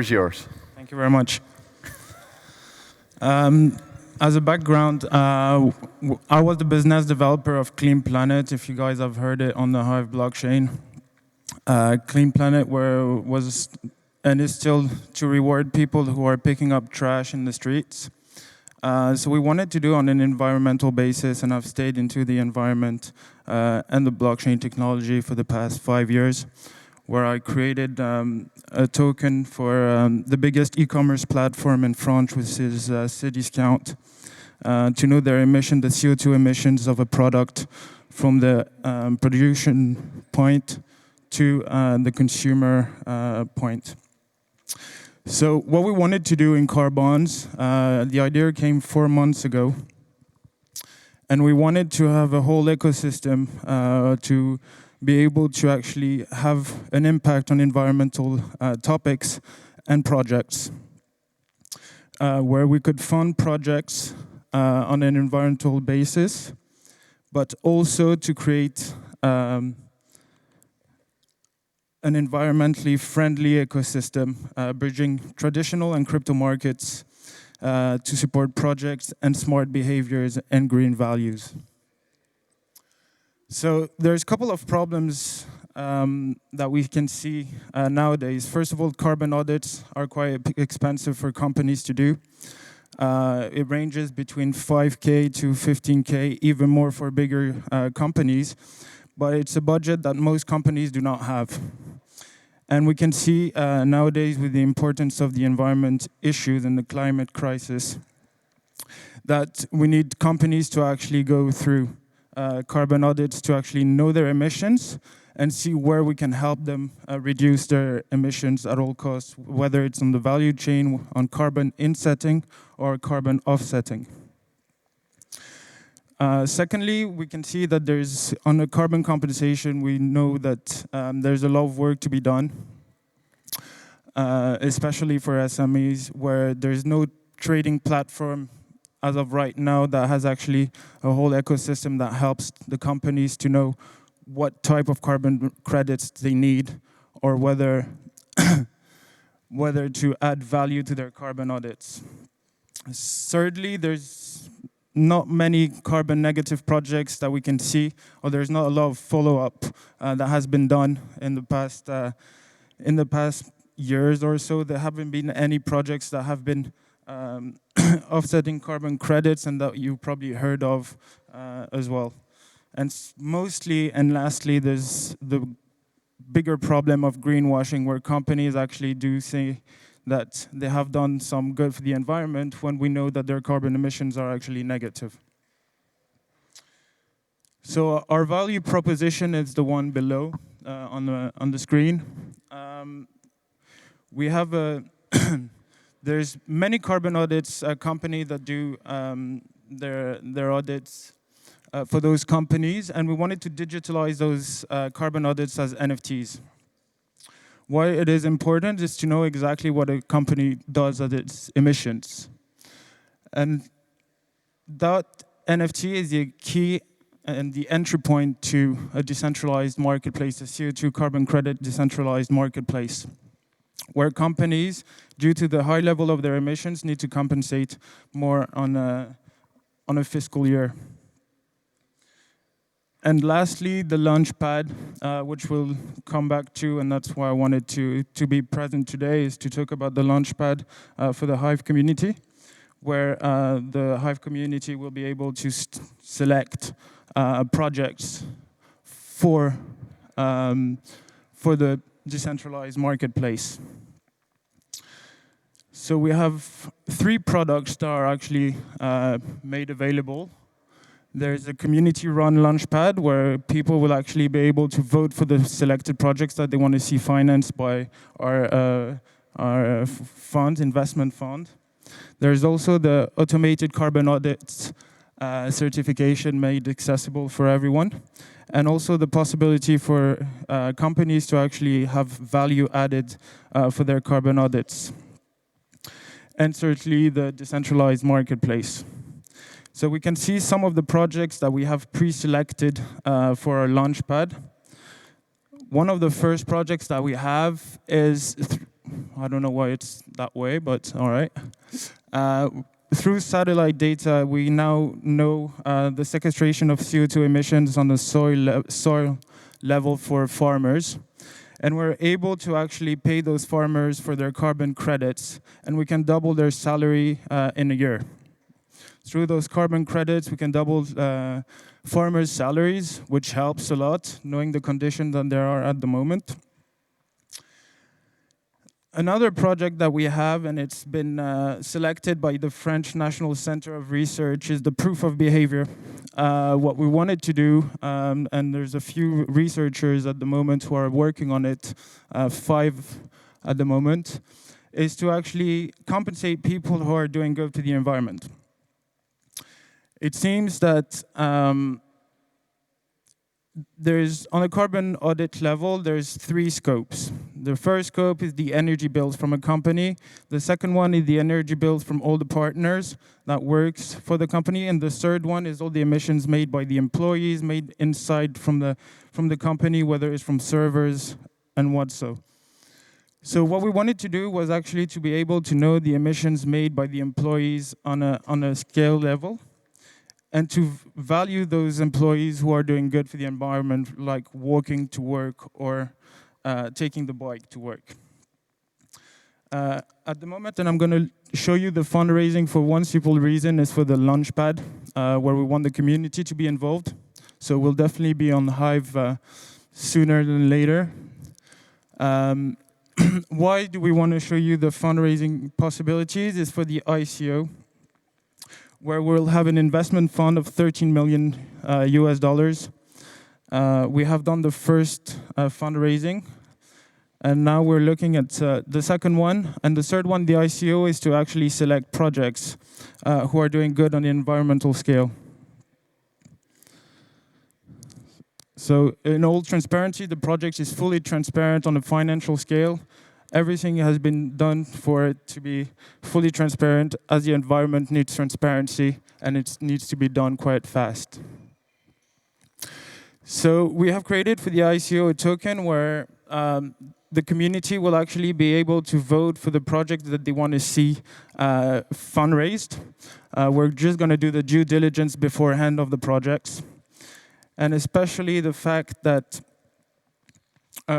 Is yours. Thank you very much. As a background, I was the business developer of Clean Planet, if you guys have heard it on the Hive Blockchain. Clean Planet was and is still to reward people who are picking up trash in the streets. So we wanted to do on an environmental basis, and I've stayed into the environment and the blockchain technology for the past 5 years, where I created a token for the biggest e-commerce platform in France, which is Cdiscount, to know their emission, the CO2 emissions of a product from the production point to the consumer point. So what we wanted to do in Carbonds, the idea came 4 months ago, and we wanted to have a whole ecosystem to be able to actually have an impact on environmental topics and projects, where we could fund projects on an environmental basis, but also to create an environmentally friendly ecosystem, bridging traditional and crypto markets to support projects and smart behaviors and green values. So there's a couple of problems that we can see nowadays. First of all, carbon audits are quite expensive for companies to do. It ranges between 5K to 15K, even more for bigger companies, but it's a budget that most companies do not have. And we can see nowadays with the importance of the environment issues and the climate crisis that we need companies to actually go through carbon audits to actually know their emissions and see where we can help them reduce their emissions at all costs, whether it's on the value chain, on carbon insetting or carbon offsetting. Secondly, we can see that there's, on the carbon compensation, we know that there's a lot of work to be done, especially for SMEs, where there's no trading platform as of right now that has actually a whole ecosystem that helps the companies to know what type of carbon credits they need or whether to add value to their carbon audits. Thirdly, there's not many carbon negative projects that we can see, or there's not a lot of follow-up that has been done in the past years or so. There haven't been any projects that have been offsetting carbon credits and that you probably heard of as well. And mostly, and lastly, there's the bigger problem of greenwashing, where companies actually do say that they have done some good for the environment when we know that their carbon emissions are actually negative. So our value proposition is the one below on the screen. We have a there's many carbon audits, a company that do their audits for those companies, and we wanted to digitalize those carbon audits as NFTs. Why it is important is to know exactly what a company does at its emissions. And that NFT is the key and the entry point to a decentralized marketplace, a CO2 carbon credit decentralized marketplace, where companies, due to the high level of their emissions, need to compensate more on a fiscal year. And lastly, the Launchpad, which we'll come back to, and that's why I wanted to be present today, is to talk about the Launchpad for the Hive community, where the Hive community will be able to select projects for the decentralized marketplace. So we have 3 products that are actually made available. There's a community-run Launchpad where people will actually be able to vote for the selected projects that they want to see financed by our fund, investment fund. There's also the automated carbon audits certification made accessible for everyone, and also the possibility for companies to actually have value added for their carbon audits. And certainly the decentralized marketplace. So we can see some of the projects that we have pre-selected for our Launchpad. One of the first projects that we have is I don't know why it's that way, but all right. Through satellite data, we now know the sequestration of CO2 emissions on the soil level for farmers. And we're able to actually pay those farmers for their carbon credits, and we can double their salary in a year. Through those carbon credits, we can double farmers' salaries, which helps a lot, knowing the conditions that there are at the moment. Another project that we have, and it's been selected by the French National Center of Research, is the proof of behavior. What we wanted to do, and there's a few researchers at the moment who are working on it, 5 at the moment, is to actually compensate people who are doing good to the environment. It seems that there's, on a carbon audit level, there's 3 scopes. The first scope is the energy bills from a company. The second one is the energy bills from all the partners that works for the company. And the third one is all the emissions made by the employees, made inside from the company, whether it's from servers and what so. So what we wanted to do was actually to be able to know the emissions made by the employees on a scale level, and to value those employees who are doing good for the environment, like walking to work or taking the bike to work. At the moment, and I'm going to show you the fundraising for one simple reason, is for the Launchpad, where we want the community to be involved. So we'll definitely be on Hive sooner than later. Why do we want to show you the fundraising possibilities? Is for the ICO, where we'll have an investment fund of $13 million US dollars. We have done the first fundraising, and now we're looking at the second one. And the third one, the ICO, is to actually select projects who are doing good on the environmental scale. So in all transparency, the project is fully transparent on a financial scale. Everything has been done for it to be fully transparent, as the environment needs transparency, and it needs to be done quite fast. So we have created for the ICO a token where the community will actually be able to vote for the project that they want to see fundraised. We're just going to do the due diligence beforehand of the projects, and especially the fact that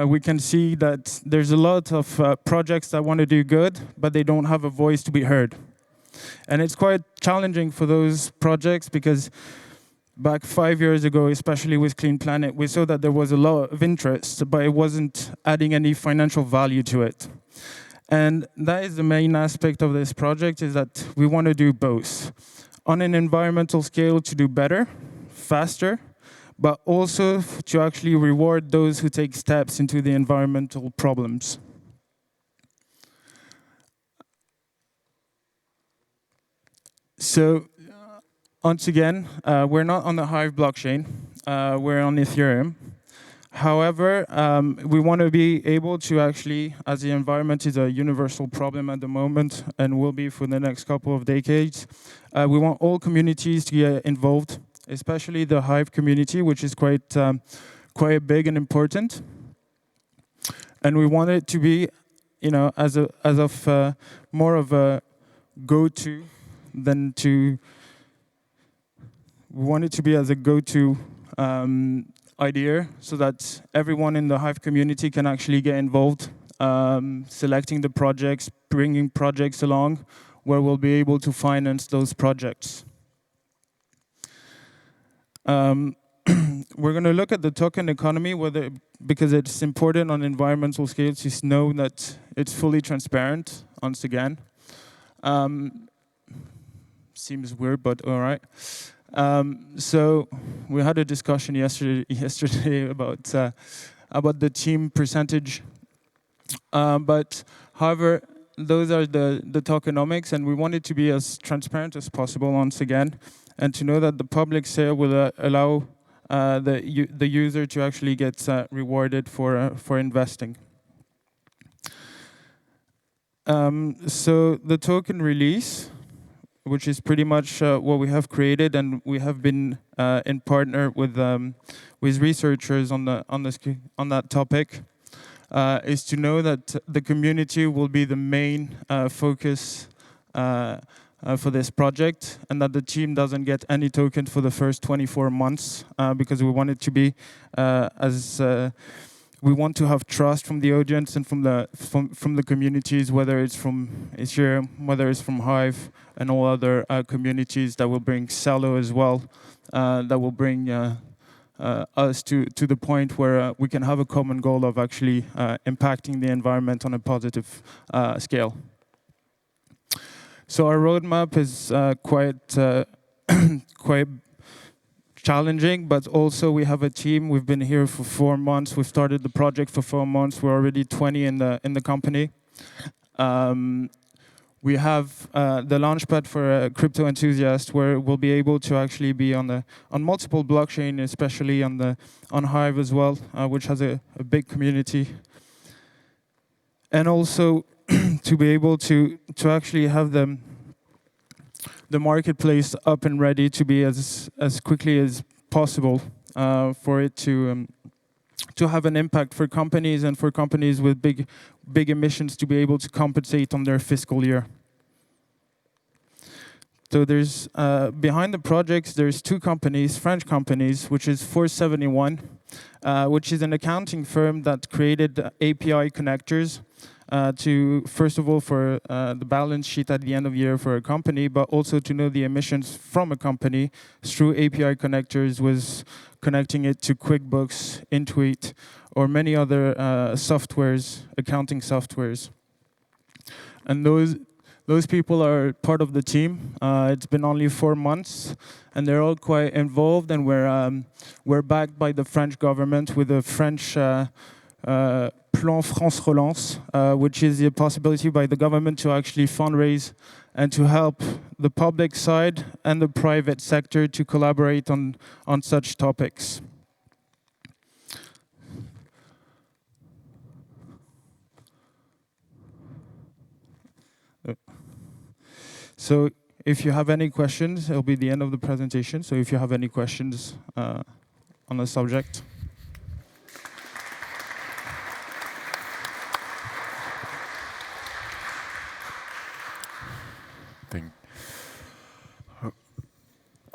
we can see that there's a lot of projects that want to do good, but they don't have a voice to be heard. And it's quite challenging for those projects, because back 5 years ago, especially with Clean Planet, we saw that there was a lot of interest, but it wasn't adding any financial value to it. And that is the main aspect of this project, is that we want to do both. On an environmental scale, to do better, faster, but also to actually reward those who take steps into the environmental problems. So, once again, we're not on the Hive blockchain, we're on Ethereum. However, we want to be able to actually, as the environment is a universal problem at the moment, and will be for the next couple of decades, we want all communities to get involved, especially the Hive community, which is quite big and important. And we want it to be, as of more of a go-to than to. We want it to be as a go-to idea, so that everyone in the Hive community can actually get involved, selecting the projects, bringing projects along, where we'll be able to finance those projects. We're going to look at the token economy, because it's important on environmental scales to know that it's fully transparent, once again. Seems weird, but all right. So we had a discussion yesterday about the team percentage. But however, those are the tokenomics, and we want it to be as transparent as possible, once again, and to know that the public sale will allow the user to actually get rewarded for investing. So the token release, which is pretty much what we have created, and we have been in partner with researchers on that topic. is to know that the community will be the main focus for this project, and that the team doesn't get any token for the first 24 months, because we want it to be we want to have trust from the audience and from the communities, whether it's from Ethereum, whether it's from Hive, and all other communities that will bring Celo as well, that will bring us to the point where we can have a common goal of actually impacting the environment on a positive scale. So our roadmap is quite challenging, but also we have a team. We've been here for 4 months. We've started the project for 4 months. We're already 20 in the company. We have the launchpad for crypto enthusiasts, where we'll be able to actually be on multiple blockchain, especially on Hive as well, which has a big community, and also to be able to actually have the marketplace up and ready to be as quickly as possible, for it to have an impact for companies, and for companies with big emissions to be able to compensate on their fiscal year. So there's behind the projects, there's 2 companies, French companies, which is 471, which is an accounting firm that created API connectors to, first of all, for the balance sheet at the end of the year for a company, but also to know the emissions from a company through API connectors, with connecting it to QuickBooks, Intuit, or many other softwares, accounting softwares. And those people are part of the team. It's been only 4 months, and they're all quite involved, and we're backed by the French government with a French Plan France Relance, which is the possibility by the government to actually fundraise and to help the public side and the private sector to collaborate on such topics. So if you have any questions, it'll be the end of the presentation. So if you have any questions on the subject.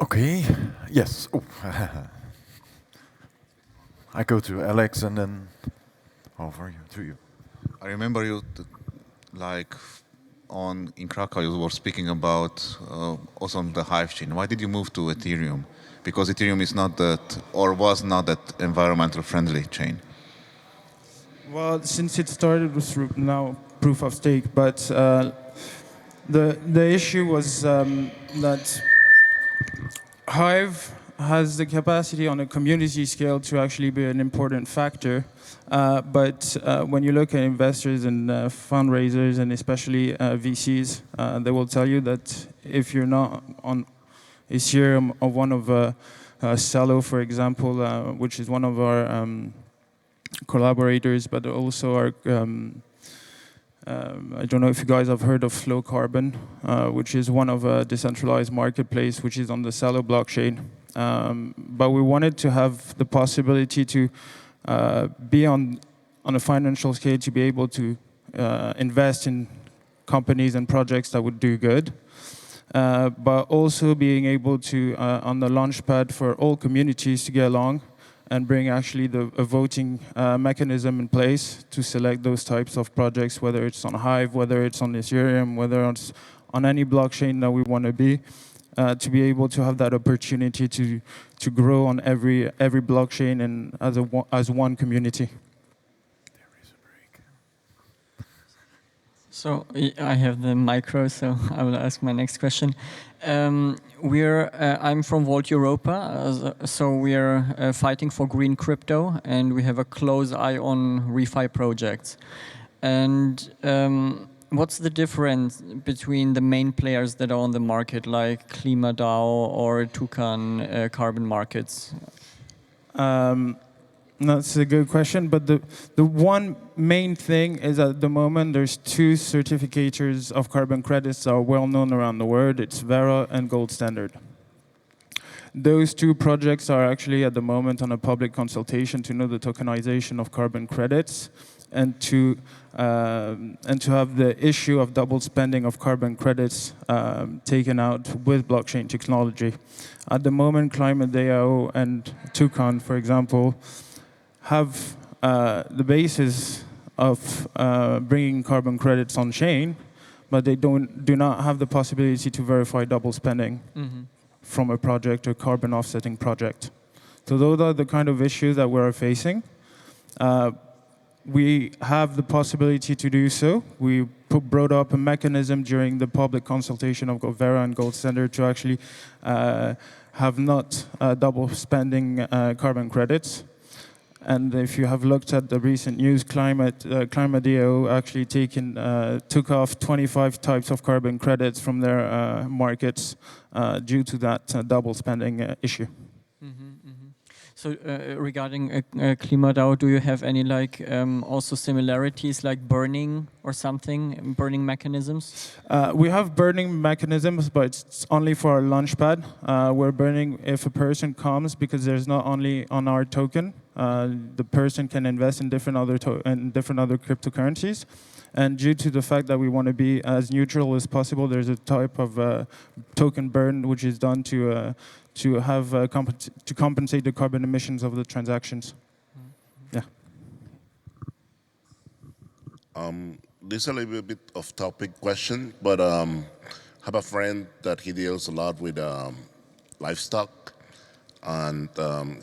Okay, yes. Oh. I go to Alex and then over to you. I remember you, like, in Krakow, you were speaking about also on the Hive chain. Why did you move to Ethereum? Because Ethereum is not that, or was not that environmental friendly chain. Well, since it started with now proof of stake, but the issue was that Hive has the capacity on a community scale to actually be an important factor. But when you look at investors and fundraisers, and especially VCs, they will tell you that if you're not on Ethereum or one of Celo, for example, which is one of our collaborators, but also our I don't know if you guys have heard of Carbonds, which is one of a decentralized marketplace, which is on the Celo blockchain. But we wanted to have the possibility to be on a financial scale, to be able to invest in companies and projects that would do good, but also being able to, on the launchpad for all communities to get along and bring actually a voting mechanism in place to select those types of projects, whether it's on Hive, whether it's on Ethereum, whether it's on any blockchain that we want to be able to have that opportunity to grow on every blockchain and as one community. There is a break. So I have the micro, so I will ask my next question. I'm from Vault Europa, so we are fighting for green crypto, and we have a close eye on refi projects. And what's the difference between the main players that are on the market, like KlimaDAO or Toucan carbon markets? That's a good question, but the one main thing is at the moment there's 2 certificators of carbon credits that are well known around the world. It's Vera and Gold Standard. Those 2 projects are actually at the moment on a public consultation to know the tokenization of carbon credits. to have the issue of double spending of carbon credits taken out with blockchain technology. At the moment, Climate.dao and Toucan, for example, have the basis of bringing carbon credits on chain, but they do not have the possibility to verify double spending from a project or carbon offsetting project. So those are the kind of issues that we're facing. We have the possibility to do so. We brought up a mechanism during the public consultation of Vera and Gold Standard to actually have not double spending carbon credits. And if you have looked at the recent news, Climate.dao actually took off 25 types of carbon credits from their markets due to that double spending issue. So regarding Climate.dao, do you have any also similarities like burning or something, burning mechanisms? We have burning mechanisms, but it's only for our launchpad. We're burning if a person comes, because there's not only on our token. The person can invest in different other cryptocurrencies. And due to the fact that we want to be as neutral as possible, there's a type of token burn which is done to compensate the carbon emissions of the transactions. Yeah. This is a little bit of topic question, but I have a friend that he deals a lot with livestock, and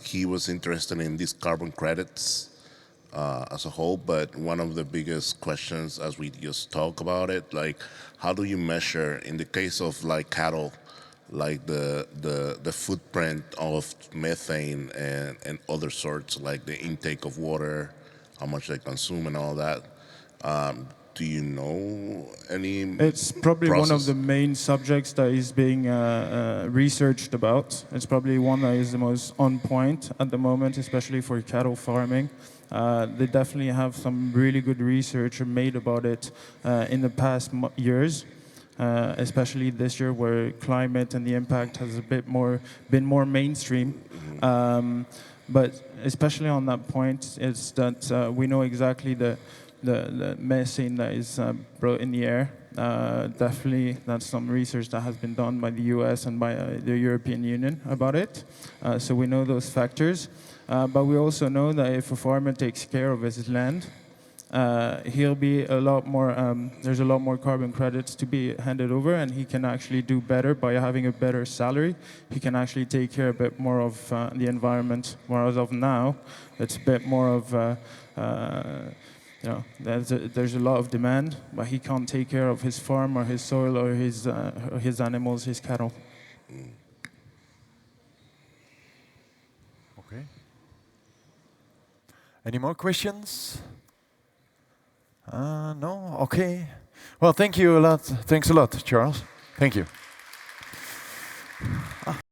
he was interested in these carbon credits as a whole, but one of the biggest questions as we just talk about it, like how do you measure, in the case of like cattle, like the footprint of methane and other sorts, like the intake of water, how much they consume and all that. Do you know any It's probably process? one of the main subjects that is being researched about. It's probably one that is the most on point at the moment, especially for cattle farming. They definitely have some really good research made about it in the past years. Especially this year, where climate and the impact has been more mainstream. But especially on that point, it's that we know exactly the methane that is brought in the air. Definitely, that's some research that has been done by the US and by the European Union about it. So we know those factors. But we also know that if a farmer takes care of his land, he'll be a lot more, there's a lot more carbon credits to be handed over, and he can actually do better by having a better salary. He can actually take care a bit more of the environment, whereas of now, it's a bit more of, there's a lot of demand, but he can't take care of his farm or his soil or his animals, his cattle. Okay. Any more questions? No? Okay. Well, thank you a lot. Thanks a lot, Charles. Thank you.